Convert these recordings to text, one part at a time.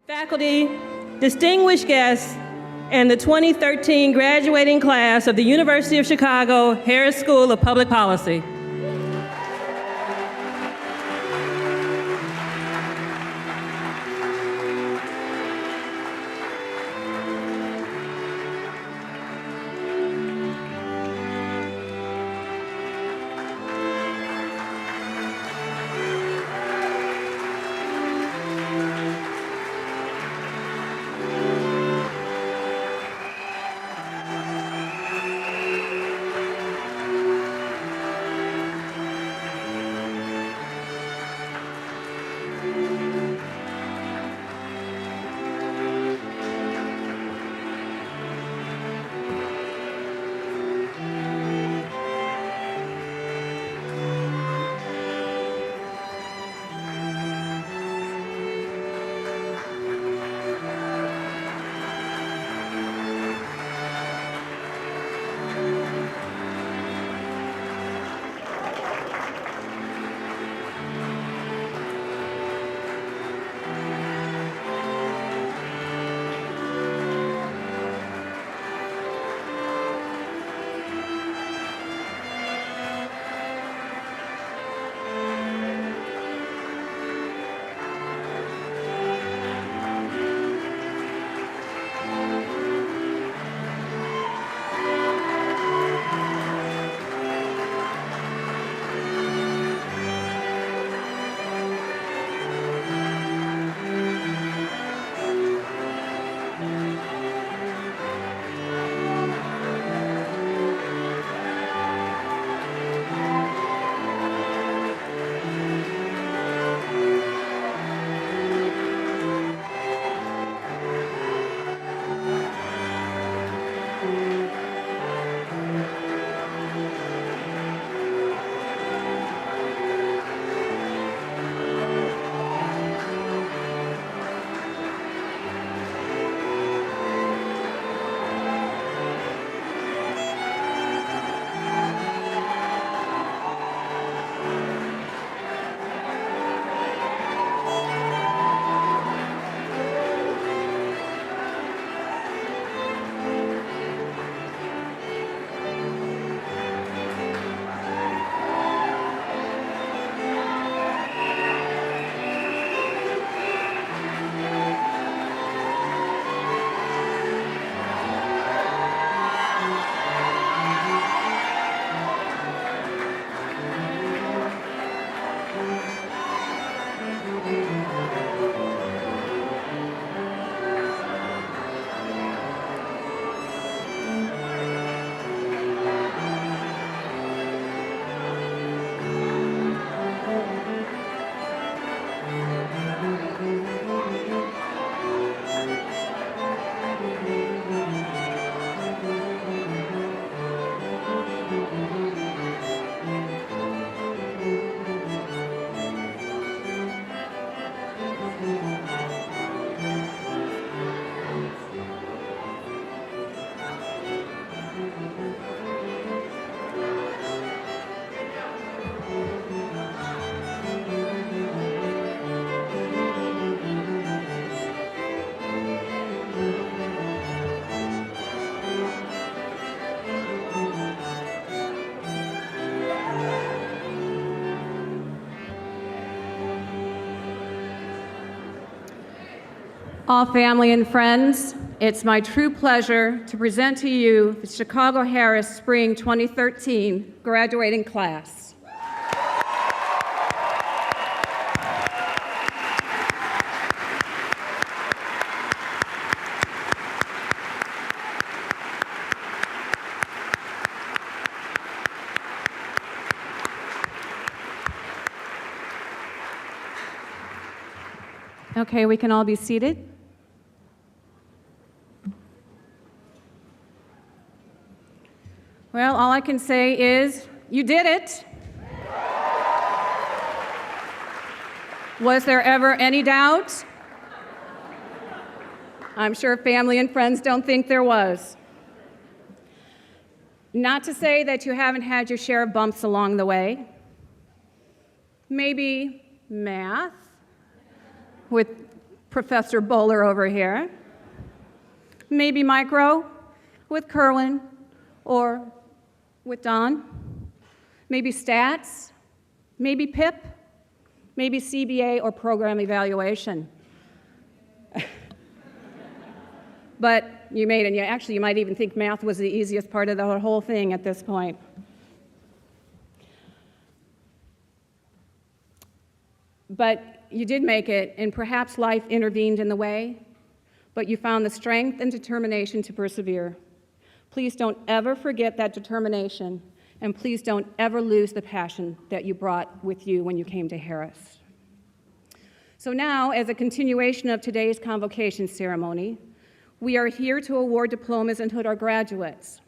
Faculty, distinguished guests, and the 2013 graduating class of the University of Chicago Harris School of Public Policy. All family and friends, it's my true pleasure to present to you the Chicago Harris Spring 2013 graduating class. Okay, we can all be seated. Well, all I can say is, you did it. Was there ever any doubt? I'm sure family and friends don't think there was. Not to say that you haven't had your share of bumps along the way. Maybe math with Professor Bowler over here. Maybe micro with Kerwin or with Don. Maybe stats, maybe PIP, maybe CBA or program evaluation. But you made it, and you might even think math was the easiest part of the whole thing at this point. But you did make it, and perhaps life intervened in the way, but you found the strength and determination to persevere. Please don't ever forget that determination, and please don't ever lose the passion that you brought with you when you came to Harris. So now, as a continuation of today's convocation ceremony, we are here to award diplomas and to our graduates.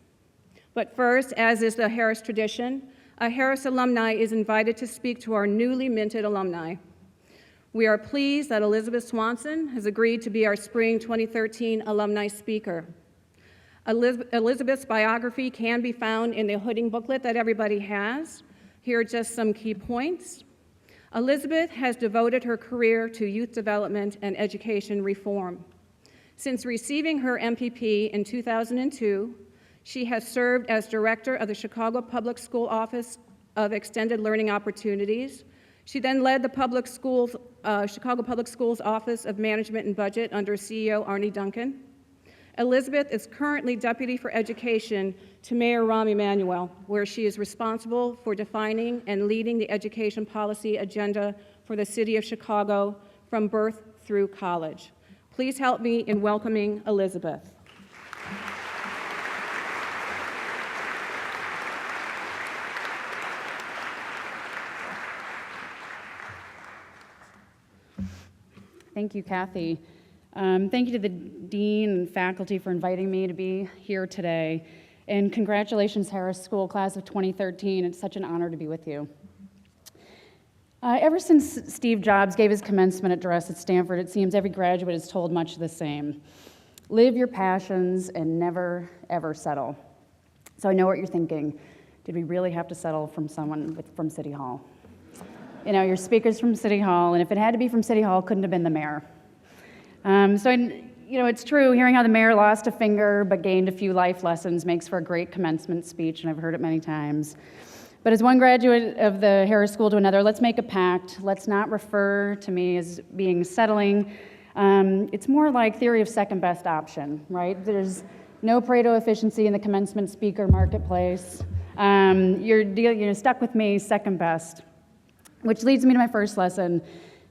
But first, as is the Harris tradition, a Harris alumni is invited to speak to our newly minted alumni. We are pleased that Elizabeth Swanson has agreed to be our spring 2013 alumni speaker. Elizabeth's biography can be found in the hooding booklet that everybody has. Here are just some key points. Elizabeth has devoted her career to youth development and education reform. Since receiving her MPP in 2002, she has served as director of the Chicago Public School Office of Extended Learning Opportunities. She then led the Chicago Public Schools Office of Management and Budget under CEO Arnie Duncan. Elizabeth is currently Deputy for Education to Mayor Rahm Emanuel, where she is responsible for defining and leading the education policy agenda for the city of Chicago from birth through college. Please help me in welcoming Elizabeth. Thank you, Kathy. Thank you to the dean and faculty for inviting me to be here today. And congratulations, Harris School Class of 2013. It's such an honor to be with you. Ever since Steve Jobs gave his commencement address at Stanford, it seems every graduate is told much the same. Live your passions and never, ever settle. So I know what you're thinking. Did we really have to settle from someone from City Hall? You know, your speaker's from City Hall, and if it had to be from City Hall, it couldn't have been the mayor. It's true, hearing how the mayor lost a finger but gained a few life lessons makes for a great commencement speech, and I've heard it many times. But as one graduate of the Harris School to another, let's make a pact. Let's not refer to me as being settling. It's more like theory of second best option, right? There's no Pareto efficiency in the commencement speaker marketplace. You're stuck with me, second best. Which leads me to my first lesson.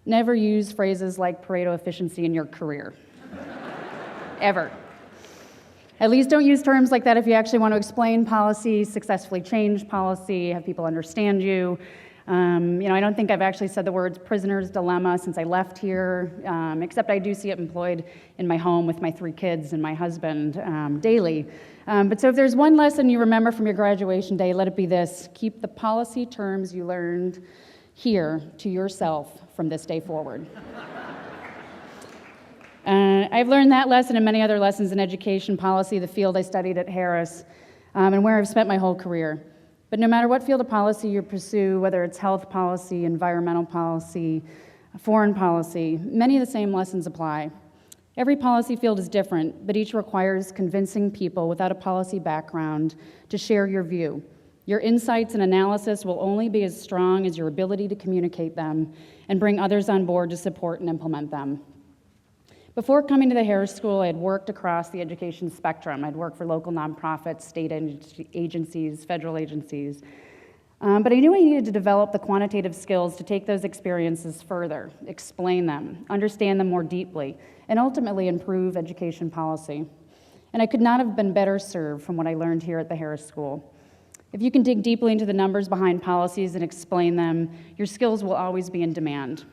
Never use phrases like Pareto efficiency in your career. Ever. At least don't use terms like that if you actually want to explain policy, successfully change policy, have people understand you. I don't think I've actually said the words prisoner's dilemma since I left here, except I do see it employed in my home with my 3 kids and my husband daily. But so if there's one lesson you remember from your graduation day, let it be this: keep the policy terms you learned here to yourself from this day forward. I've learned that lesson and many other lessons in education policy, the field I studied at Harris, and where I've spent my whole career. But no matter what field of policy you pursue, whether it's health policy, environmental policy, foreign policy, many of the same lessons apply. Every policy field is different, but each requires convincing people without a policy background to share your view. Your insights and analysis will only be as strong as your ability to communicate them and bring others on board to support and implement them. Before coming to the Harris School, I had worked across the education spectrum. I'd worked for local nonprofits, state agencies, federal agencies. But I knew I needed to develop the quantitative skills to take those experiences further, explain them, understand them more deeply, and ultimately improve education policy. And I could not have been better served from what I learned here at the Harris School. If you can dig deeply into the numbers behind policies and explain them, your skills will always be in demand.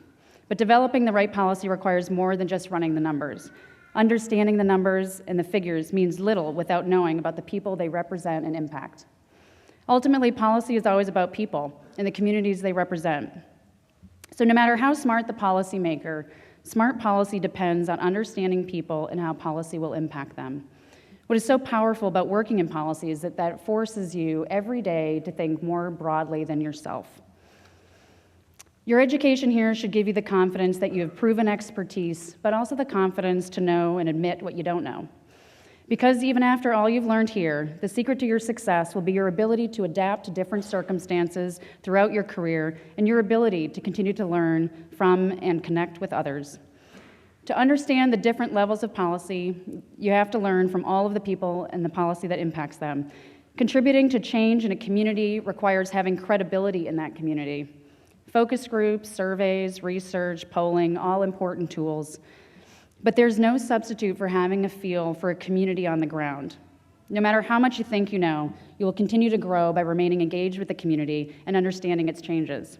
But developing the right policy requires more than just running the numbers. Understanding the numbers and the figures means little without knowing about the people they represent and impact. Ultimately, policy is always about people and the communities they represent. So no matter how smart the policymaker, smart policy depends on understanding people and how policy will impact them. What is so powerful about working in policy is that forces you every day to think more broadly than yourself. Your education here should give you the confidence that you have proven expertise, but also the confidence to know and admit what you don't know. Because even after all you've learned here, the secret to your success will be your ability to adapt to different circumstances throughout your career and your ability to continue to learn from and connect with others. To understand the different levels of policy, you have to learn from all of the people and the policy that impacts them. Contributing to change in a community requires having credibility in that community. Focus groups, surveys, research, polling, all important tools. But there's no substitute for having a feel for a community on the ground. No matter how much you think you know, you will continue to grow by remaining engaged with the community and understanding its changes.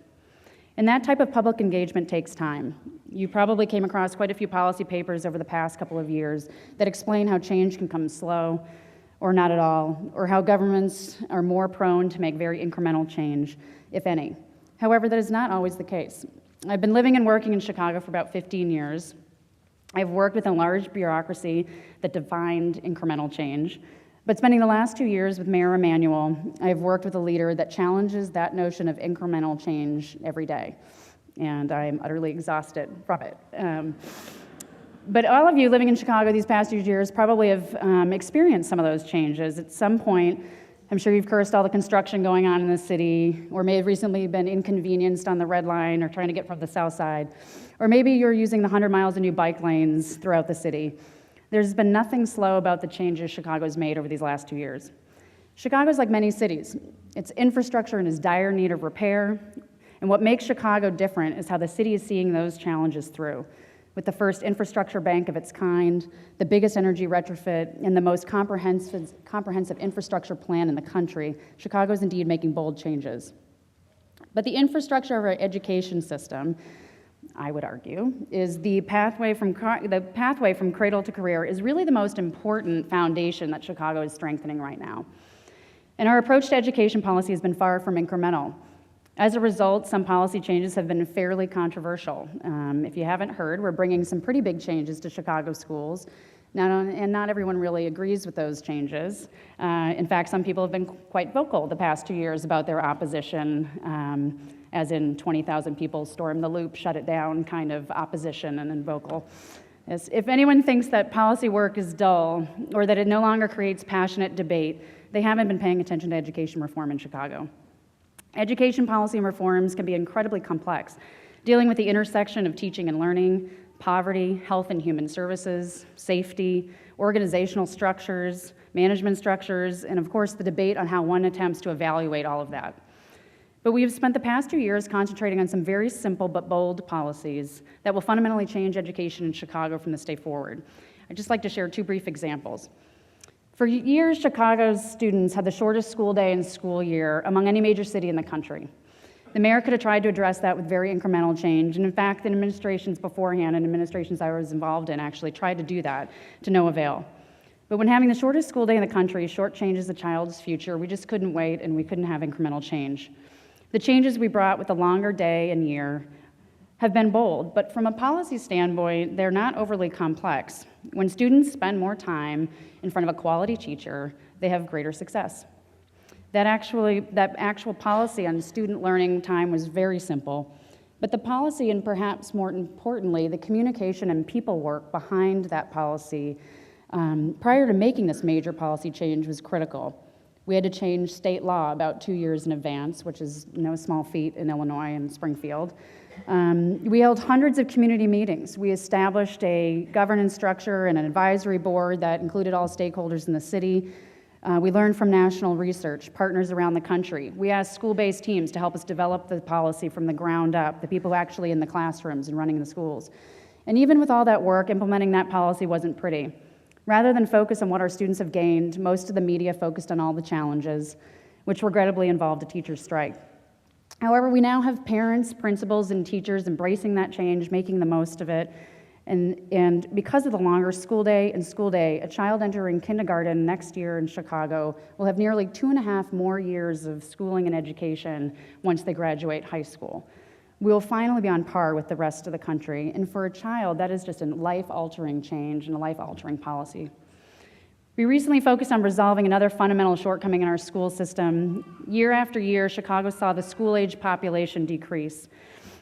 And that type of public engagement takes time. You probably came across quite a few policy papers over the past couple of years that explain how change can come slow or not at all, or how governments are more prone to make very incremental change, if any. However, that is not always the case. I've been living and working in Chicago for about 15 years. I've worked with a large bureaucracy that defined incremental change. But spending the last 2 years with Mayor Emanuel, I've worked with a leader that challenges that notion of incremental change every day. And I'm utterly exhausted from it. But all of you living in Chicago these past few years probably have experienced some of those changes. At some point, I'm sure you've cursed all the construction going on in the city, or may have recently been inconvenienced on the Red Line or trying to get from the south side. Or maybe you're using the 100 miles of new bike lanes throughout the city. There's been nothing slow about the changes Chicago's made over these last 2 years. Chicago's like many cities. Its infrastructure is in dire need of repair. And what makes Chicago different is how the city is seeing those challenges through. With the first infrastructure bank of its kind, the biggest energy retrofit, and the most comprehensive infrastructure plan in the country, Chicago is indeed making bold changes. But the infrastructure of our education system, I would argue, is the pathway from cradle to career is really the most important foundation that Chicago is strengthening right now. And our approach to education policy has been far from incremental. As a result, some policy changes have been fairly controversial. If you haven't heard, we're bringing some pretty big changes to Chicago schools, and not everyone really agrees with those changes. In fact, some people have been quite vocal the past 2 years about their opposition, as in 20,000 people stormed the loop, shut it down kind of opposition and then vocal. If anyone thinks that policy work is dull or that it no longer creates passionate debate, they haven't been paying attention to education reform in Chicago. Education policy and reforms can be incredibly complex, dealing with the intersection of teaching and learning, poverty, health and human services, safety, organizational structures, management structures, and of course the debate on how one attempts to evaluate all of that. But we have spent the past 2 years concentrating on some very simple but bold policies that will fundamentally change education in Chicago from this day forward. I'd just like to share 2 brief examples. For years, Chicago's students had the shortest school day and school year among any major city in the country. The mayor could have tried to address that with very incremental change, and in fact, the administrations beforehand and administrations I was involved in actually tried to do that to no avail. But when having the shortest school day in the country shortchanges the child's future, we just couldn't wait and we couldn't have incremental change. The changes we brought with the longer day and year have been bold, but from a policy standpoint, they're not overly complex. When students spend more time in front of a quality teacher, they have greater success. That actual policy on student learning time was very simple, but the policy, and perhaps more importantly, the communication and people work behind that policy prior to making this major policy change was critical. We had to change state law about 2 years in advance, which is no small feat in Illinois and Springfield. We held hundreds of community meetings. We established a governance structure and an advisory board that included all stakeholders in the city. We learned from national research, partners around the country. We asked school-based teams to help us develop the policy from the ground up, the people actually in the classrooms and running the schools. And even with all that work, implementing that policy wasn't pretty. Rather than focus on what our students have gained, most of the media focused on all the challenges, which regrettably involved a teacher's strike. However, we now have parents, principals, and teachers embracing that change, making the most of it. And because of the longer school day, a child entering kindergarten next year in Chicago will have nearly 2.5 more years of schooling and education once they graduate high school. We will finally be on par with the rest of the country, and for a child, that is just a life-altering change and a life-altering policy. We recently focused on resolving another fundamental shortcoming in our school system. Year after year, Chicago saw the school-age population decrease.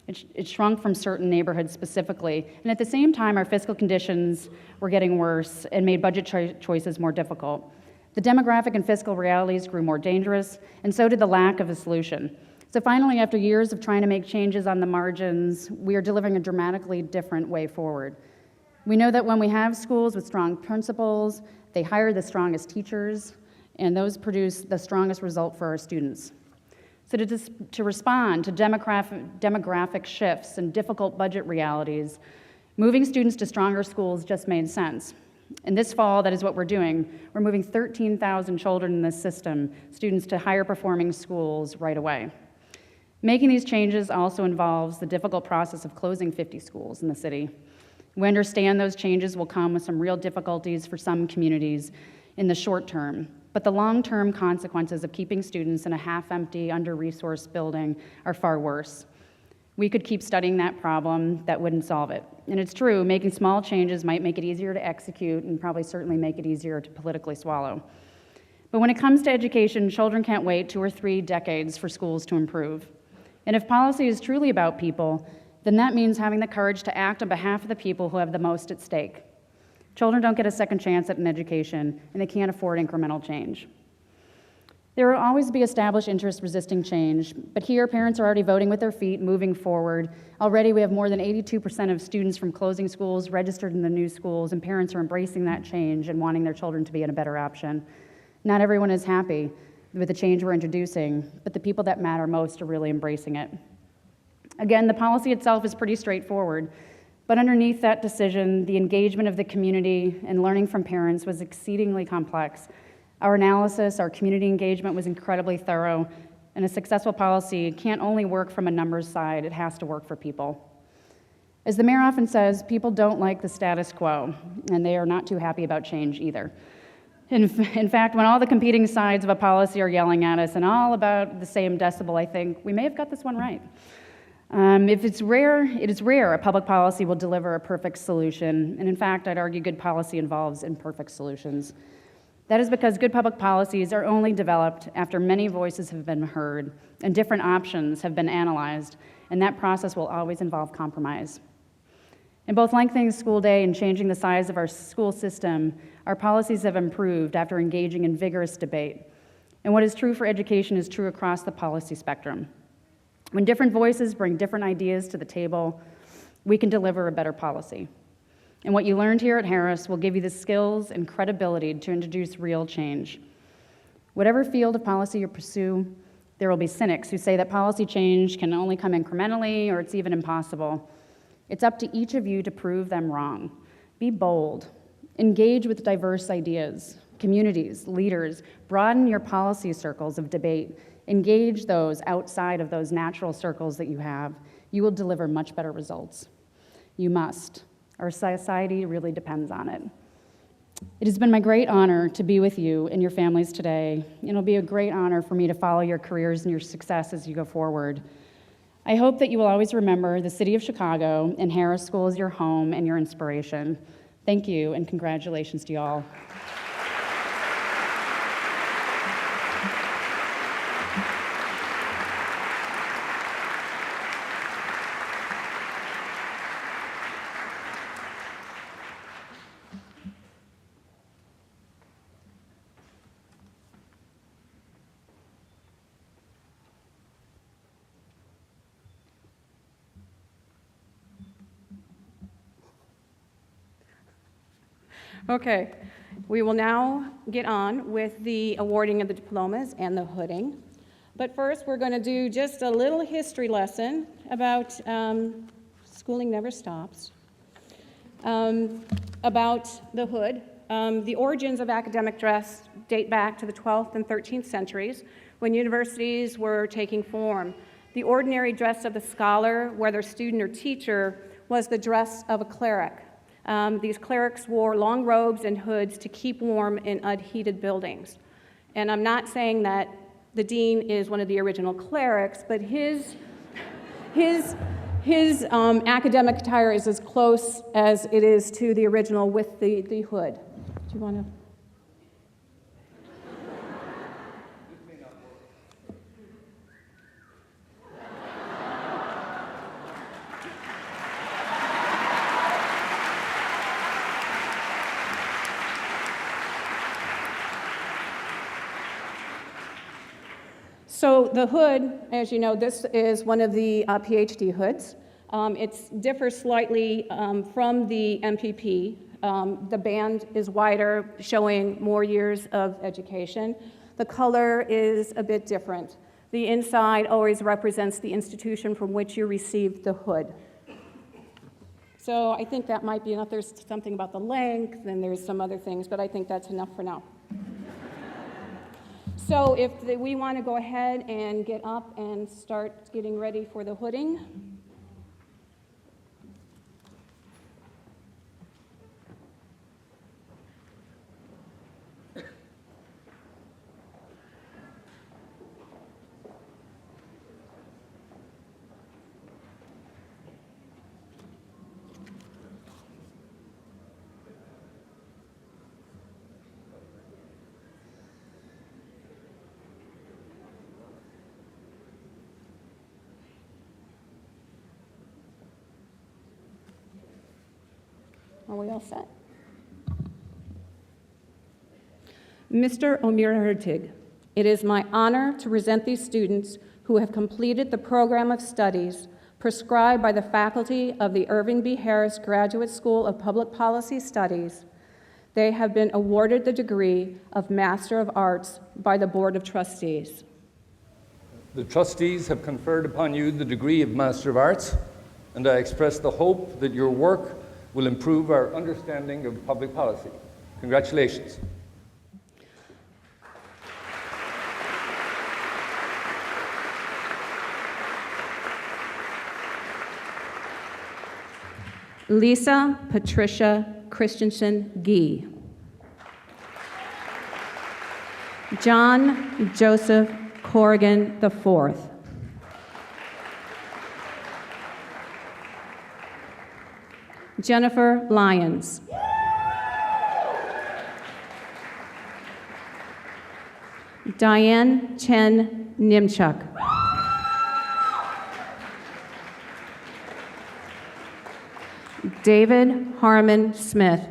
It shrunk from certain neighborhoods specifically, and at the same time, our fiscal conditions were getting worse and made budget choices more difficult. The demographic and fiscal realities grew more dangerous, and so did the lack of a solution. So finally, after years of trying to make changes on the margins, we are delivering a dramatically different way forward. We know that when we have schools with strong principals, they hire the strongest teachers, and those produce the strongest result for our students. So to respond to demographic shifts and difficult budget realities, moving students to stronger schools just made sense. And this fall, that is what we're doing. We're moving 13,000 children in this system, students to higher performing schools right away. Making these changes also involves the difficult process of closing 50 schools in the city. We understand those changes will come with some real difficulties for some communities in the short term, but the long-term consequences of keeping students in a half-empty, under-resourced building are far worse. We could keep studying that problem, that wouldn't solve it. And it's true, making small changes might make it easier to execute and probably certainly make it easier to politically swallow. But when it comes to education, children can't wait 2 or 3 decades for schools to improve. And if policy is truly about people, then that means having the courage to act on behalf of the people who have the most at stake. Children don't get a second chance at an education, and they can't afford incremental change. There will always be established interests resisting change, but here parents are already voting with their feet, moving forward. Already we have more than 82% of students from closing schools registered in the new schools, and parents are embracing that change and wanting their children to be in a better option. Not everyone is happy with the change we're introducing, but the people that matter most are really embracing it. Again, the policy itself is pretty straightforward, but underneath that decision, the engagement of the community and learning from parents was exceedingly complex. Our analysis, our community engagement was incredibly thorough, and a successful policy can't only work from a numbers side, it has to work for people. As the mayor often says, people don't like the status quo, and they are not too happy about change either. In fact, when all the competing sides of a policy are yelling at us and all about the same decibel, I think we may have got this one right. If it's rare, it is rare a public policy will deliver a perfect solution, and in fact, I'd argue good policy involves imperfect solutions. That is because good public policies are only developed after many voices have been heard and different options have been analyzed, and that process will always involve compromise. In both lengthening the school day and changing the size of our school system, our policies have improved after engaging in vigorous debate. And what is true for education is true across the policy spectrum. When different voices bring different ideas to the table, we can deliver a better policy. And what you learned here at Harris will give you the skills and credibility to introduce real change. Whatever field of policy you pursue, there will be cynics who say that policy change can only come incrementally or it's even impossible. It's up to each of you to prove them wrong. Be bold. Engage with diverse ideas, communities, leaders. Broaden your policy circles of debate. Engage those outside of those natural circles that you have. You will deliver much better results. You must. Our society really depends on it. It has been my great honor to be with you and your families today. It'll be a great honor for me to follow your careers and your success as you go forward. I hope that you will always remember the city of Chicago and Harris School as your home and your inspiration. Thank you, and congratulations to you all. Okay, we will now get on with the awarding of the diplomas and the hooding. But first, we're going to do just a little history lesson about schooling never stops, about the hood. The origins of academic dress date back to the 12th and 13th centuries when universities were taking form. The ordinary dress of the scholar, whether student or teacher, was the dress of a cleric. These clerics wore long robes and hoods to keep warm in unheated buildings. And I'm not saying that the dean is one of the original clerics, but his academic attire is as close as it is to the original with the hood. Do you want to? So the hood, as you know, this is one of the PhD hoods. It differs slightly from the MPP. The band is wider, showing more years of education. The color is a bit different. The inside always represents the institution from which you received the hood. So I think that might be enough. There's something about the length, and there's some other things, but I think that's enough for now. So if we want to go ahead and get up and start getting ready for the hooding. Are we all set? Mr. Omir Hertig, it is my honor to present these students who have completed the program of studies prescribed by the faculty of the Irving B. Harris Graduate School of Public Policy Studies. They have been awarded the degree of Master of Arts by the Board of Trustees. The trustees have conferred upon you the degree of Master of Arts, and I express the hope that your work will improve our understanding of public policy. Congratulations. Lisa Patricia Christensen Gee. John Joseph Corrigan IV. Jennifer Lyons. Diane Chen Nimchuk. David Harmon Smith.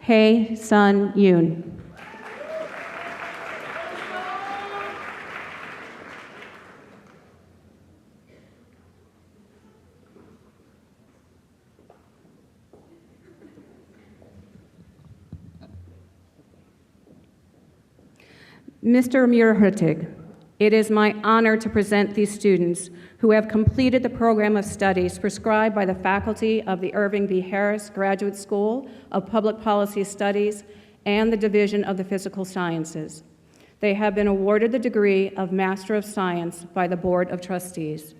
Hei Sun Yoon. Mr. Amir Hertig, it is my honor to present these students who have completed the program of studies prescribed by the faculty of the Irving B. Harris Graduate School of Public Policy Studies and the Division of the Physical Sciences. They have been awarded the degree of Master of Science by the Board of Trustees.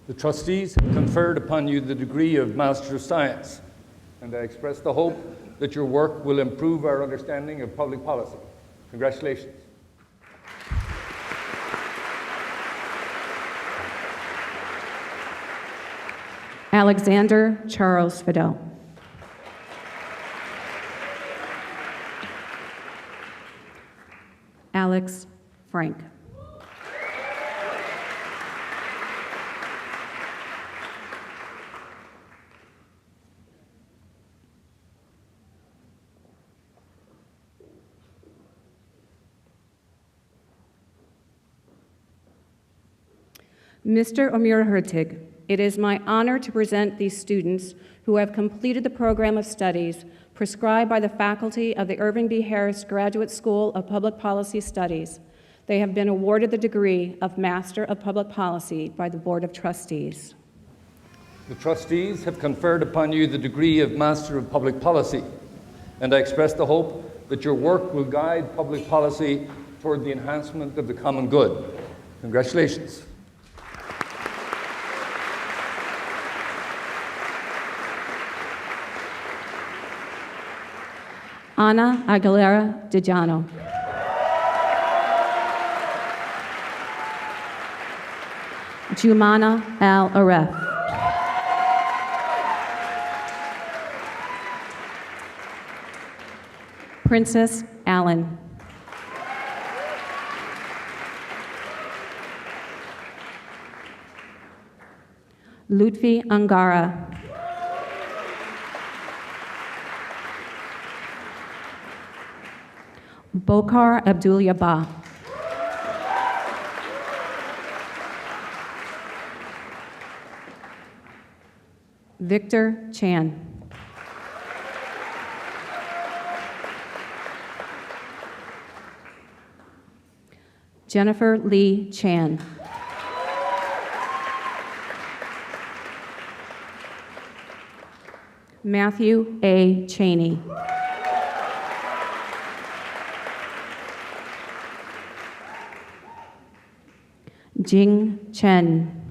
The trustees have conferred upon you the degree of Master of Science, and I express the hope that your work will improve our understanding of public policy. Congratulations. Alexander Charles Fidel. Alex Frank. Mr. Omir Hertig, it is my honor to present these students who have completed the program of studies prescribed by the faculty of the Irving B. Harris Graduate School of Public Policy Studies. They have been awarded the degree of Master of Public Policy by the Board of Trustees. The trustees have conferred upon you the degree of Master of Public Policy, and I express the hope that your work will guide public policy toward the enhancement of the common good. Congratulations. Ana Aguilera de Llano. Jumana Al-Aref. Princess Allen. Lutfi Angara. Bokhar Abdul-Yabah. Victor Chan. Jennifer Lee Chan. Matthew A. Cheney. Jing Chen.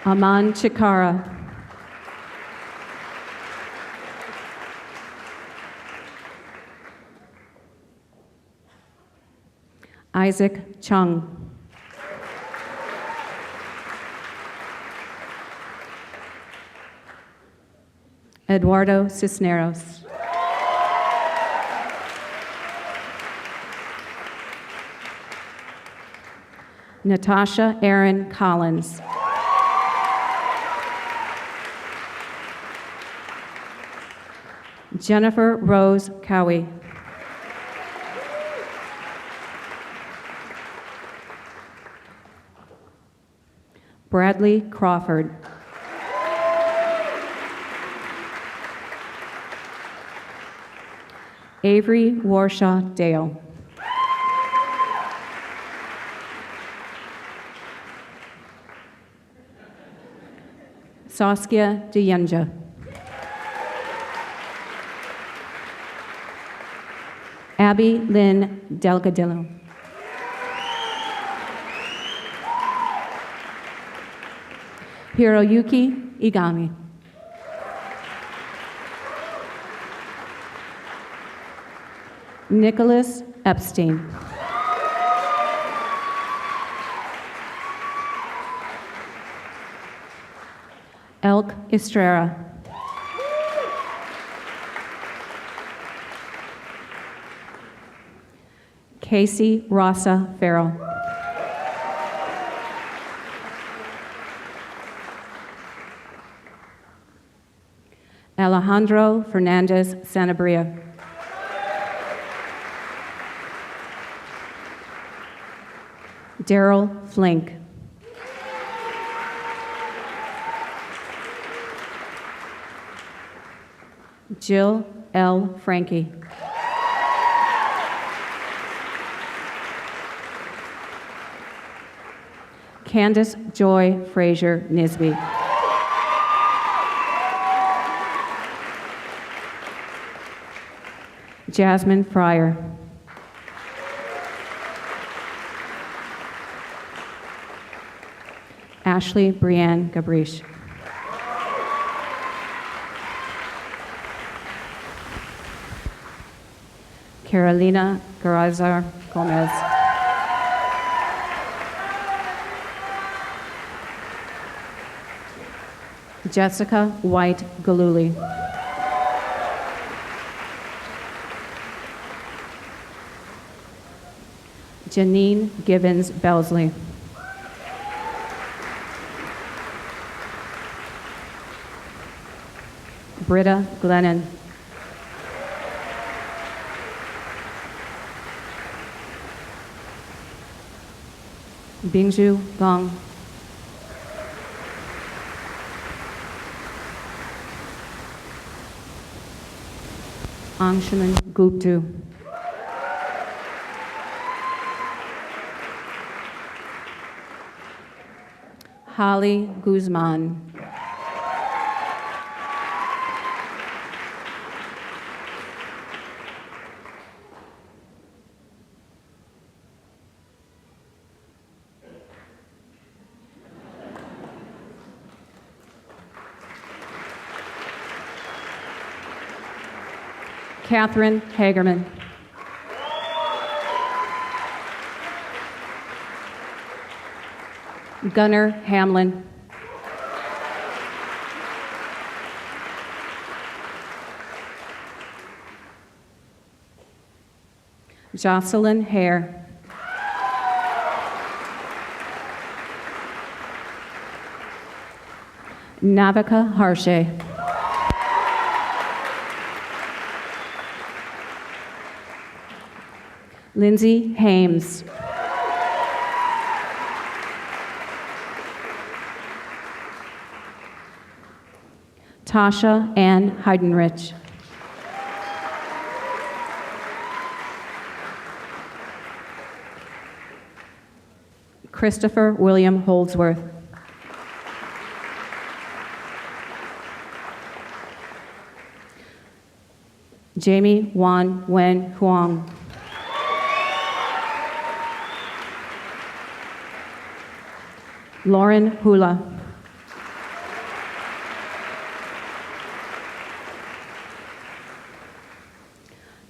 Aman Chikara. Isaac Chung. Eduardo Cisneros. Natasha Erin Collins. Jennifer Rose Cowie. Bradley Crawford. Avery Warshaw Dale. Saskia Deyenja. Abby Lynn Delgadillo. Hiroyuki Igami. Nicholas Epstein. Elk Estrella. Casey Rossa Farrell. Alejandro Fernandez Sanabria. Daryl Flink. Jill L. Frankie. Candace Joy Frazier Nisby. Jasmine Fryer. Ashley Brianne Gabriche. Carolina Garazar Gomez. Jessica White Galuli. Janine Gibbons Belsley. Britta Glennon. Bingju Gong. Anshuman Guptu. Holly Guzman. Catherine Hagerman. Gunnar Hamlin. Jocelyn Hare. Navika Harshe. Lindsay Hames. Tasha Ann Heidenrich. Christopher William Holdsworth. Jamie Wan Wen Huang. Lauren Hula.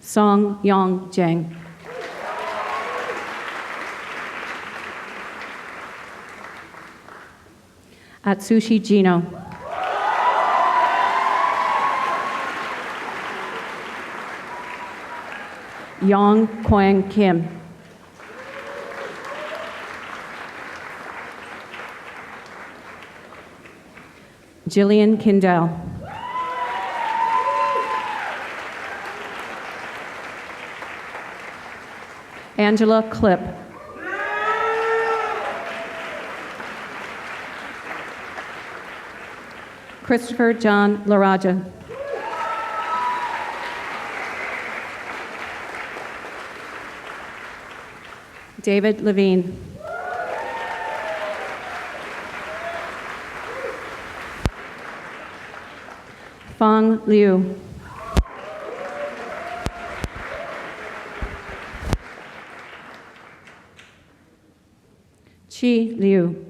Song Yong Jang. Atsushi Jino. Yong Kwang Kim. Jillian Kindell. Angela Klipp. Christopher John Laraja. David Levine. Fang Liu. Chi Liu.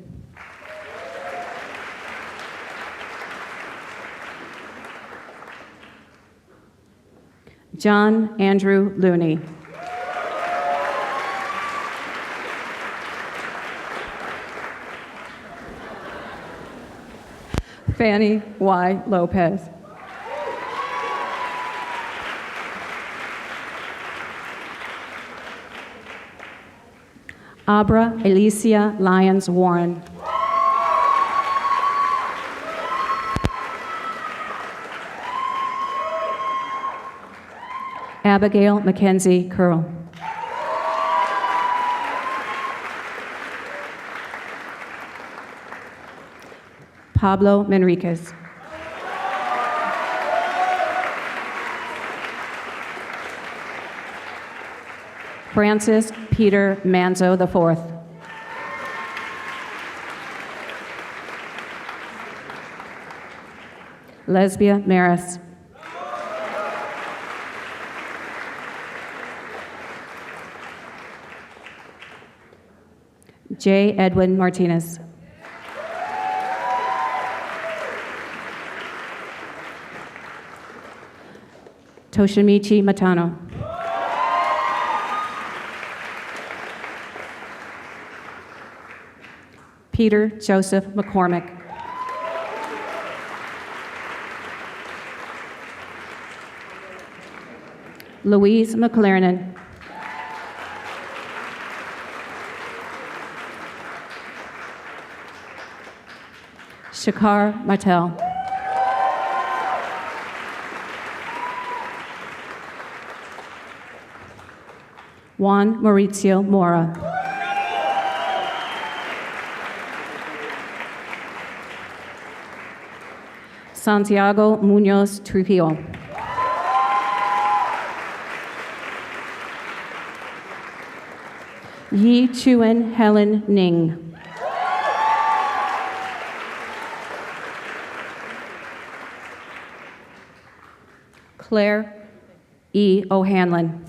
John Andrew Looney. Fanny Y. Lopez. Abra Alicia Lyons Warren. Abigail Mackenzie Curl. Pablo Manriquez. Francis Peter Manzo IV. Lesbia Maris. J. Edwin Martinez. Toshimichi Matano. Peter Joseph McCormick. Louise McLernan. Shakar Martel. Juan Maurizio Mora. Santiago Munoz Trujillo. Yi Chuen Helen Ning. Claire E. O'Hanlon.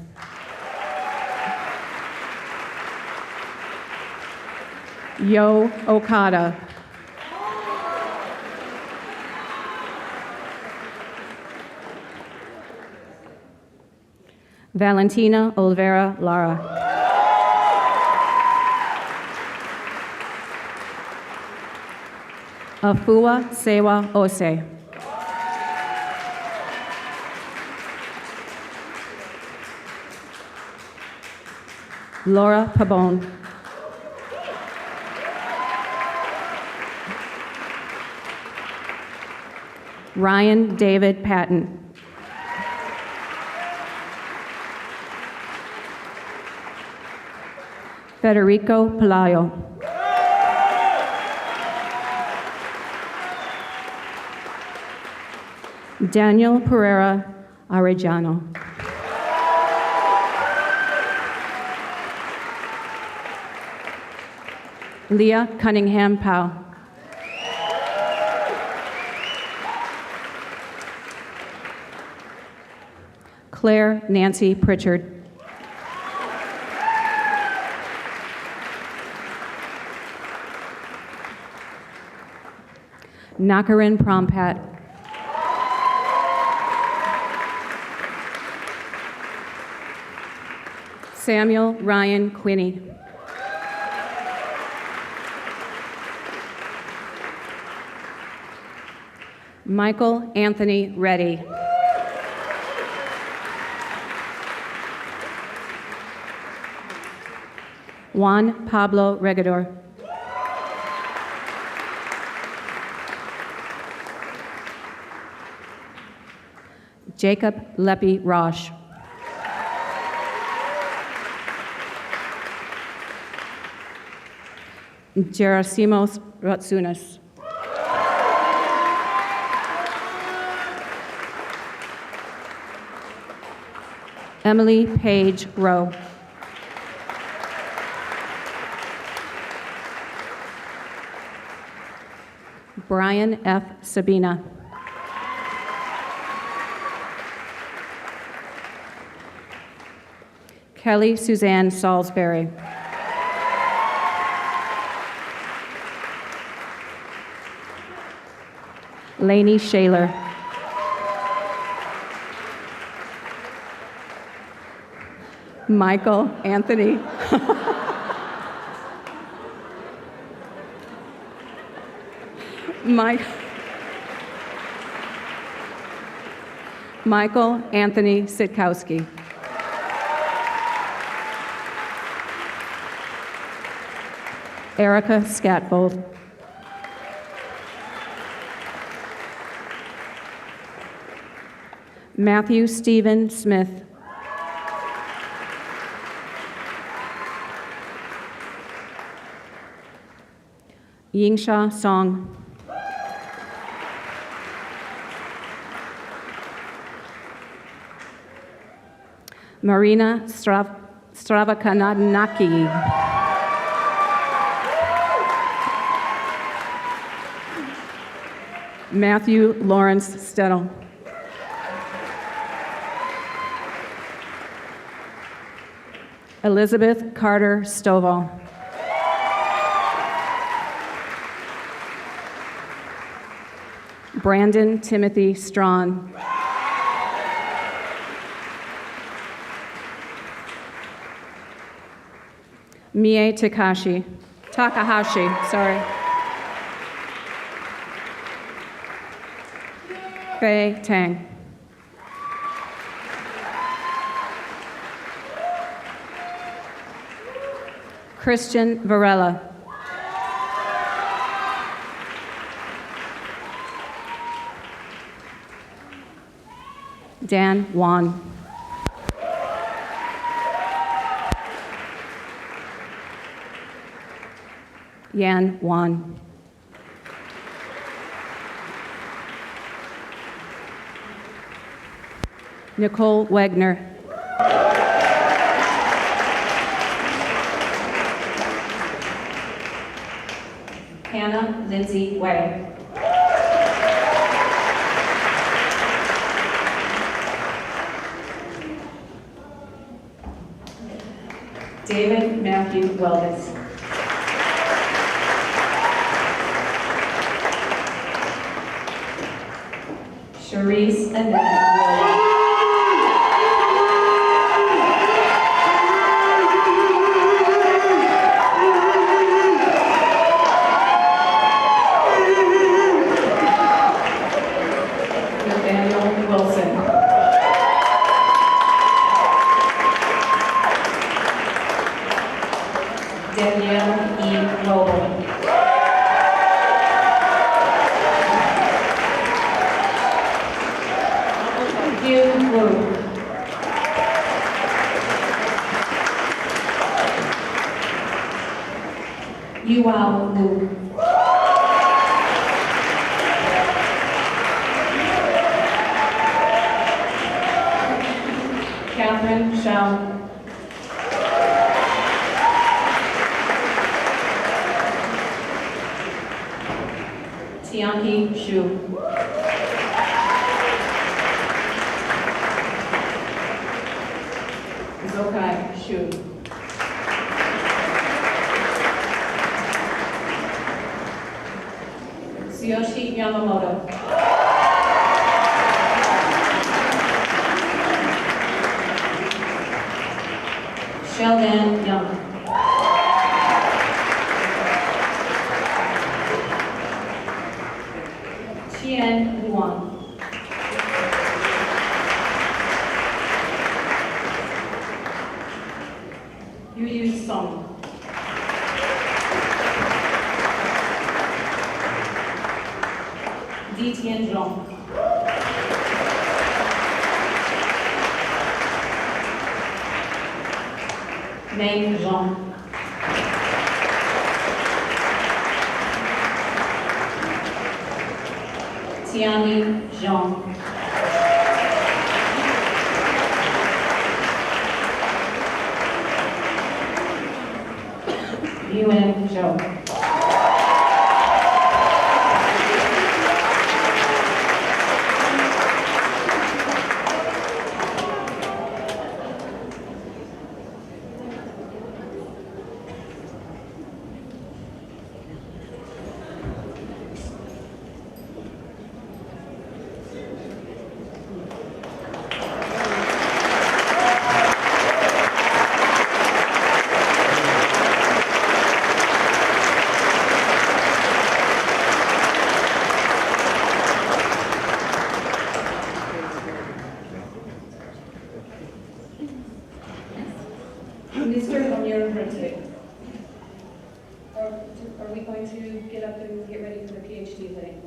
Yo Okada. Valentina Olivera Lara. Afua Sewa Ose. Laura Pabon. Ryan David Patton. Federico Pelayo. Daniel Pereira Arellano. Leah Cunningham Powell. Claire Nancy Pritchard. Nakarin Prompat. Samuel Ryan Quinney. Michael Anthony Reddy. Juan Pablo Regador. Jacob Lepi Roche. Gerasimos Ratsunas. Emily Page Rowe. Brian F. Sabina. Kelly Suzanne Salisbury. Lainey Shaler. Michael Anthony. Michael Anthony Sitkowski. Erica Scatfold. Matthew Stephen Smith. Yingsha Song. Marina Stravakananaki. Matthew Lawrence Stedel. Elizabeth Carter Stovall. Brandon Timothy Strawn. Mie Takahashi, sorry. Fei Tang. Christian Varela. Dan Wan. Yan Wan. Nicole Wegner. Hannah Lindsay Way. David Matthew Weldes. Charisse Annette Williams. Nathaniel Wilson. Danielle E. Nolan. Hugh Wu. Yuao Wu. Catherine Shao. Tianqi Xu. Zokai Xu. Tsuyoshi Yamamoto. Sheldon Young. Qian Huang. Yu Song. Di Tianzhong. Meng Zhang. Tianli Zhang. Yuan Zhou. Mr. Amir Hurtig. Are we going to get up and get ready for the PhD thing?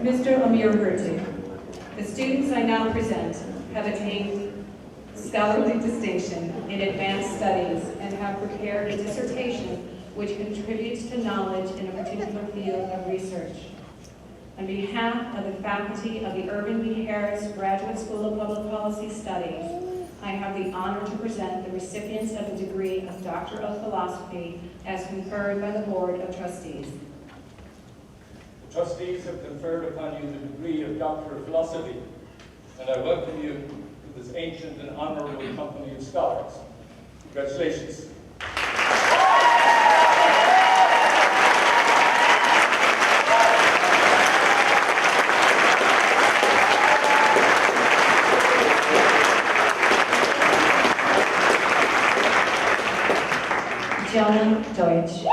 Mr. Amir Hurtig, the students I now present have attained scholarly distinction in advanced studies and have prepared a dissertation which contributes to knowledge in a particular field of research. On behalf of the faculty of the Irving B. Harris Graduate School of Public Policy Studies, I have the honor to present the recipients of the degree of Doctor of Philosophy as conferred by the Board of Trustees. Trustees have conferred upon you the degree of Doctor of Philosophy, and I welcome you to this ancient and honorable company of scholars. Congratulations. John Deutsch.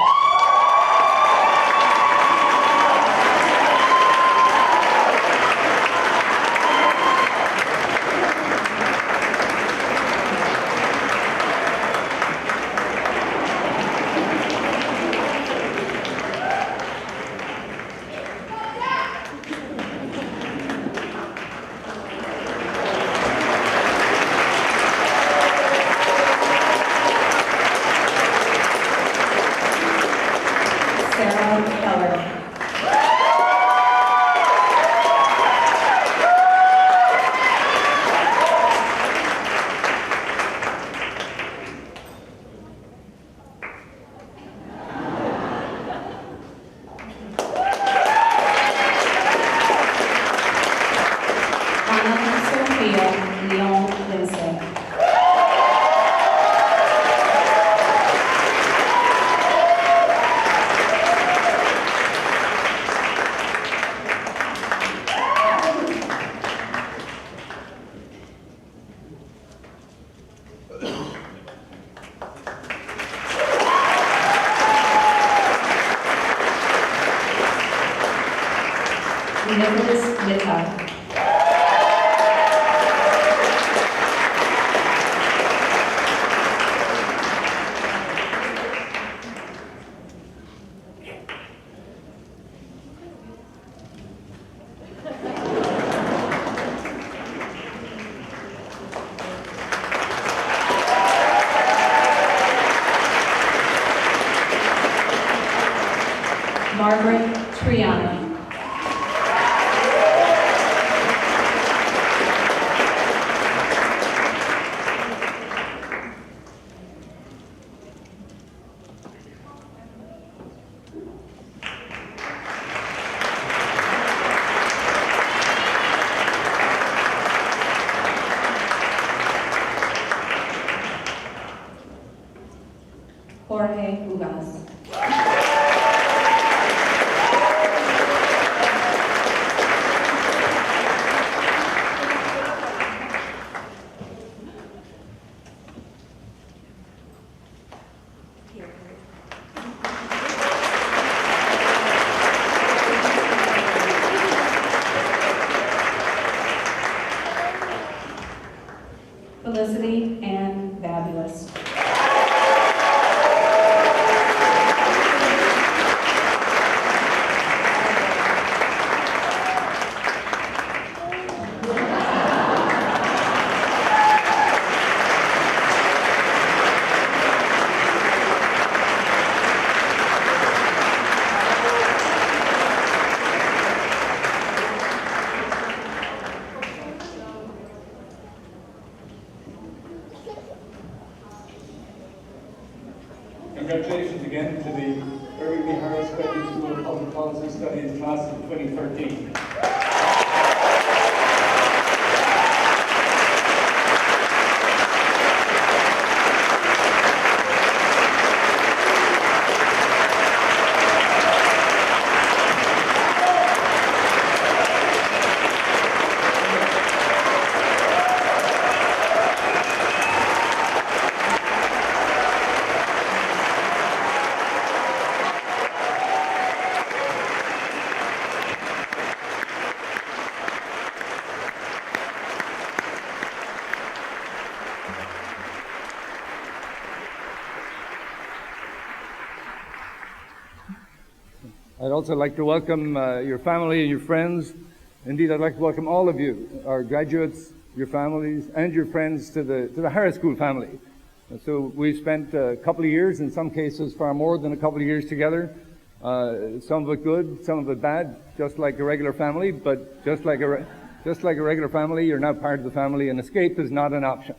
Triana. Jorge Ugaz. Felicity and Fabulous. Congratulations again to the Irving B. Harris Graduate School of Public Policy Studies class of 2013. I'd also like to welcome your family and your friends. Indeed, I'd like to welcome all of you, our graduates, your families, and your friends to the Harris School family. So we've spent a couple of years, in some cases far more than a couple of years together. Some of it good, some of it bad, just like a regular family, but just like a regular family, you're now part of the family, and escape is not an option.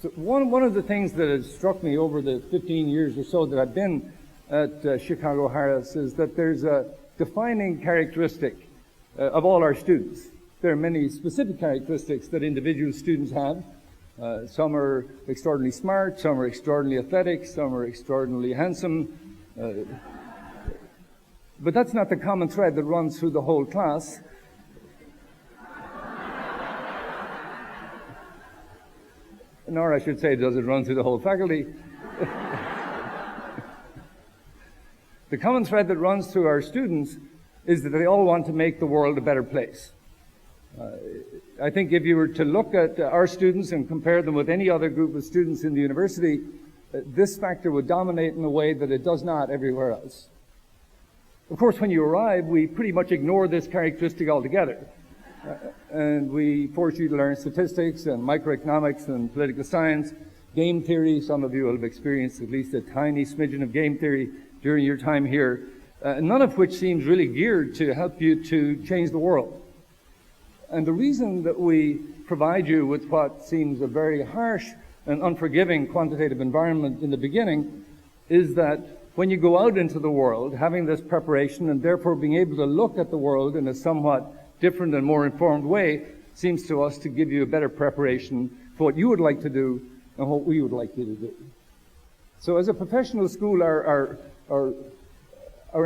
So one of the things that has struck me over the 15 years or so that I've been at Chicago Harris is that there's a defining characteristic of all our students. There are many specific characteristics that individual students have. Some are extraordinarily smart, some are extraordinarily athletic, some are extraordinarily handsome. But that's not the common thread that runs through the whole class. Nor, I should say, does it run through the whole faculty. The common thread that runs through our students is that they all want to make the world a better place. I think if you were to look at our students and compare them with any other group of students in the university, this factor would dominate in a way that it does not everywhere else. Of course, when you arrive, we pretty much ignore this characteristic altogether. And we force you to learn statistics and microeconomics and political science, game theory. Some of you will have experienced at least a tiny smidgen of game theory during your time here, none of which seems really geared to help you to change the world. And the reason that we provide you with what seems a very harsh and unforgiving quantitative environment in the beginning is that when you go out into the world, having this preparation and therefore being able to look at the world in a somewhat different and more informed way seems to us to give you a better preparation for what you would like to do and what we would like you to do. So as a professional school, our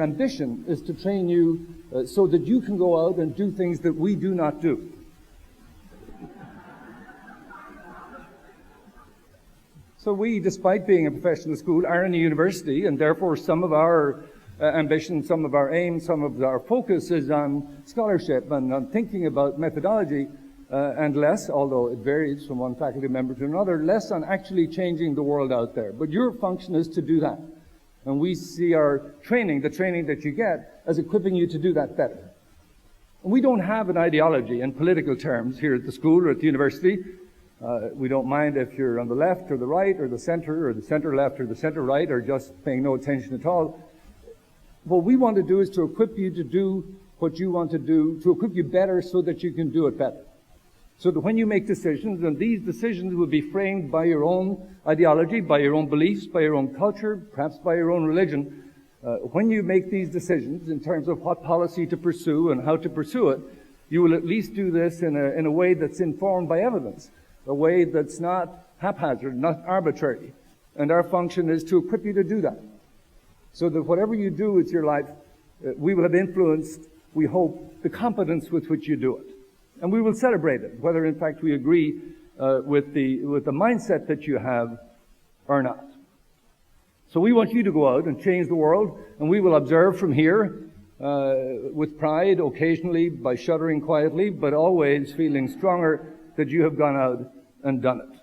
ambition is to train you so that you can go out and do things that we do not do. So we, despite being a professional school, are in a university, and therefore some of our ambition, some of our aim, some of our focus is on scholarship and on thinking about methodology, and less, although it varies from one faculty member to another, less on actually changing the world out there. But your function is to do that. And we see our training, the training that you get, as equipping you to do that better. And we don't have an ideology in political terms here at the school or at the university. We don't mind if you're on the left or the right or the center left or the center right or just paying no attention at all. what we want to do is to equip you to do what you want to do, to equip you better so that you can do it better. So that when you make decisions, and these decisions will be framed by your own ideology, by your own beliefs, by your own culture, perhaps by your own religion, when you make these decisions in terms of what policy to pursue and how to pursue it, you will at least do this in a way that's informed by evidence, a way that's not haphazard, not arbitrary. And our function is to equip you to do that. So that whatever you do with your life, we will have influenced, we hope, the competence with which you do it. And we will celebrate it, whether in fact we agree with the mindset that you have or not. So we want you to go out and change the world, and we will observe from here with pride, occasionally by shuddering quietly, but always feeling stronger that you have gone out and done it.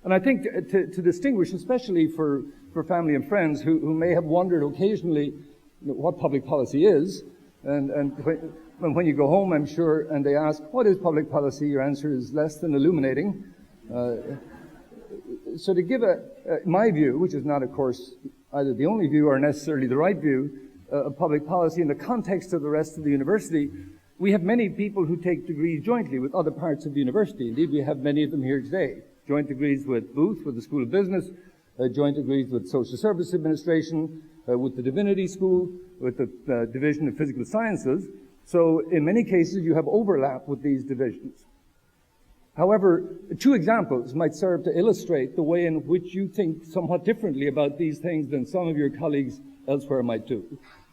And I think to distinguish, especially for family and friends who may have wondered occasionally what public policy is, and when you go home, I'm sure, and they ask, what is public policy? Your answer is less than illuminating. So to give my view, which is not, of course, either the only view or necessarily the right view of public policy in the context of the rest of the university, we have many people who take degrees jointly with other parts of the university. Indeed, we have many of them here today. Joint degrees with Booth, with the School of Business, joint degrees with Social Service Administration, with the Divinity School, with the Division of Physical Sciences. So in many cases, you have overlap with these divisions. However, two examples might serve to illustrate the way in which you think somewhat differently about these things than some of your colleagues elsewhere might do.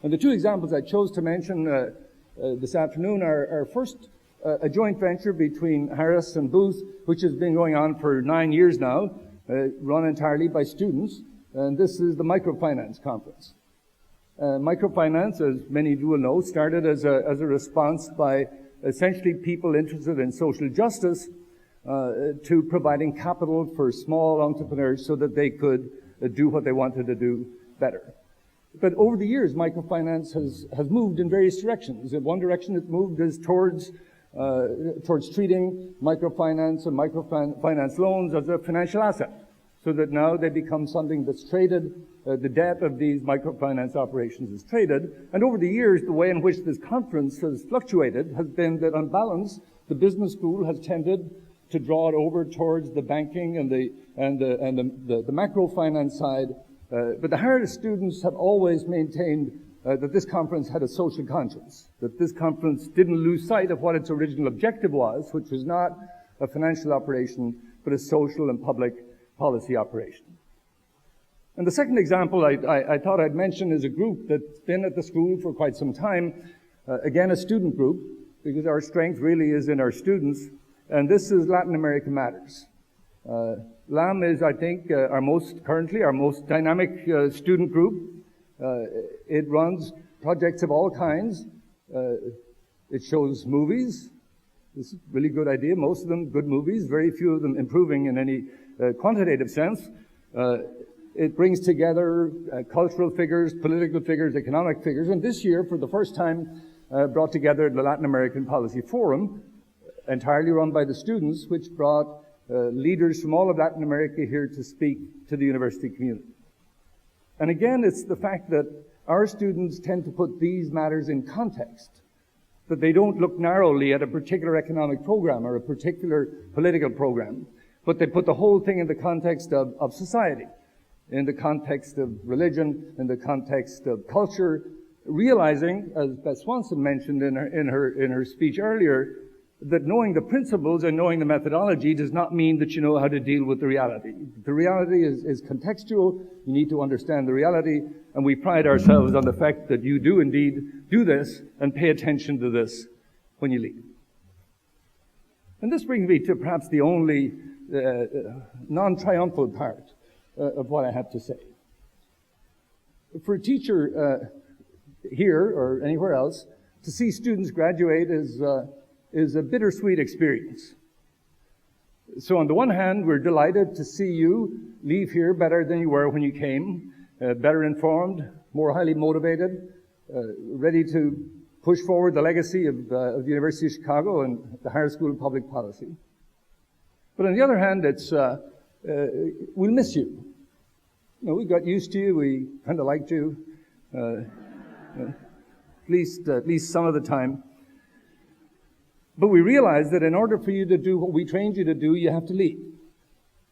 And the two examples I chose to mention this afternoon are first a joint venture between Harris and Booth, which has been going on for 9 years now, run entirely by students, and this is the Microfinance Conference. Microfinance, as many of you will know, started as a response by essentially people interested in social justice to providing capital for small entrepreneurs so that they could do what they wanted to do better. But over the years, microfinance has moved in various directions. In one direction, it moved is towards treating microfinance and microfinance loans as a financial asset, so that now they become something that's traded. The debt of these microfinance operations is traded. And over the years, the way in which this conference has fluctuated has been that, on balance, the business school has tended to draw it over towards the banking and the macrofinance side. But the Harris students have always maintained that this conference had a social conscience, that this conference didn't lose sight of what its original objective was, which was not a financial operation, but a social and public policy operation. And the second example I thought I'd mention is a group that's been at the school for quite some time, again a student group, because our strength really is in our students, and this is Latin American Matters. LAM is, I think, currently our most dynamic student group. It runs projects of all kinds. It shows movies. This is a really good idea. Most of them good movies, very few of them improving in any quantitative sense. It brings together cultural figures, political figures, economic figures, and this year, for the first time, brought together the Latin American Policy Forum, entirely run by the students, which brought leaders from all of Latin America here to speak to the university community. And again, it's the fact that our students tend to put these matters in context, that they don't look narrowly at a particular economic program or a particular political program, but they put the whole thing in the context of society, in the context of religion, in the context of culture, realizing, as Beth Swanson mentioned in her speech earlier, that knowing the principles and knowing the methodology does not mean that you know how to deal with the reality. The reality is contextual. You need to understand the reality, and we pride ourselves on the fact that you do indeed do this and pay attention to this when you leave. And this brings me to perhaps the only non-triumphal part of what I have to say. For a teacher here or anywhere else, to see students graduate is a bittersweet experience. So on the one hand, we're delighted to see you leave here better than you were when you came, better informed, more highly motivated, ready to push forward the legacy of the University of Chicago and the Harris School of Public Policy. But on the other hand, we'll miss you. You know, we got used to you, we kind of liked you. at least some of the time. But we realize that in order for you to do what we trained you to do, you have to leave.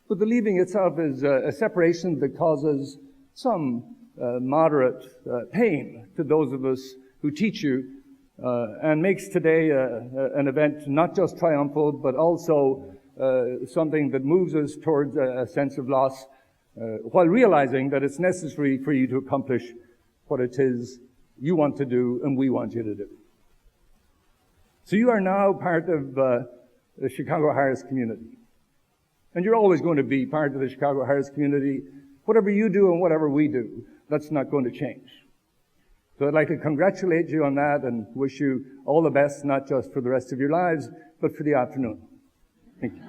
But the leaving itself is a separation that causes some moderate pain to those of us who teach you, and makes today an event not just triumphal, but also something that moves us towards a sense of loss, while realizing that it's necessary for you to accomplish what it is you want to do and we want you to do. So you are now part of the Chicago Harris community. And you're always going to be part of the Chicago Harris community. Whatever you do and whatever we do, that's not going to change. So I'd like to congratulate you on that and wish you all the best, not just for the rest of your lives, but for the afternoon. Thank you.